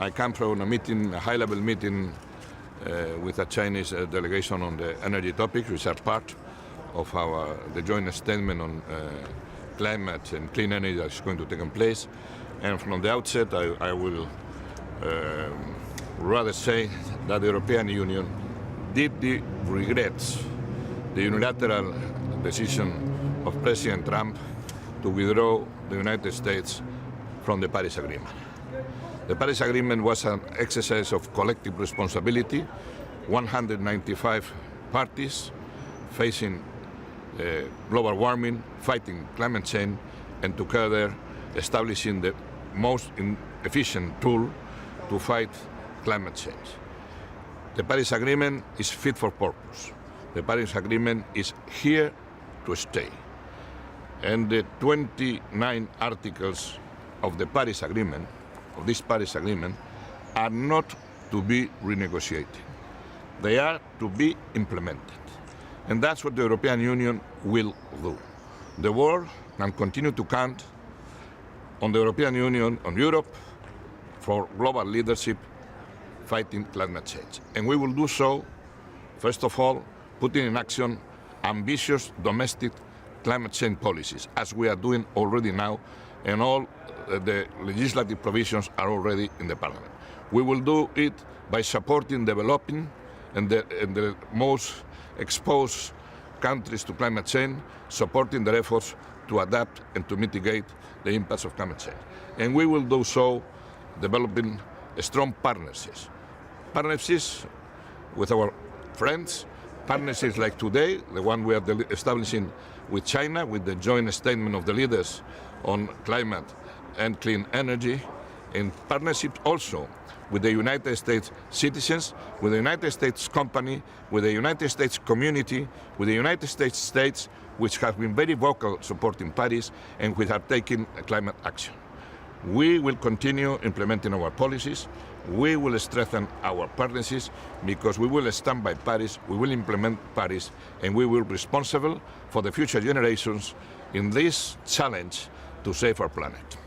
I come from a meeting, a high-level meeting with a Chinese delegation on the energy topics, which are part of the joint statement on climate and clean energy that is going to take place. And from the outset, I will rather say that the European Union deeply regrets the unilateral decision of President Trump to withdraw the United States from the Paris Agreement. The Paris Agreement was an exercise of collective responsibility, 195 parties facing global warming, fighting climate change, and together establishing the most efficient tool to fight climate change. The Paris Agreement is fit for purpose. The Paris Agreement is here to stay. And the 29 articles of the Paris Agreement, of this Paris Agreement, are not to be renegotiated. They are to be implemented. And that's what the European Union will do. The world can continue to count on the European Union, on Europe, for global leadership fighting climate change. And we will do so, first of all, putting in action ambitious domestic climate change policies, as we are doing already now, and all the legislative provisions are already in the Parliament. We will do it by supporting developing and the most exposed countries to climate change, supporting their efforts to adapt and to mitigate the impacts of climate change. And we will do so developing strong partnerships. Partnerships with our friends, partnerships like today, the one we are establishing with China, with the joint statement of the leaders on climate and clean energy, and partnerships also with the United States citizens, with the United States company, with the United States community, with the United States states, which have been very vocal supporting Paris and which are taking climate action. We will continue implementing our policies. We will strengthen our partnerships because we will stand by Paris, we will implement Paris, and we will be responsible for the future generations in this challenge to save our planet.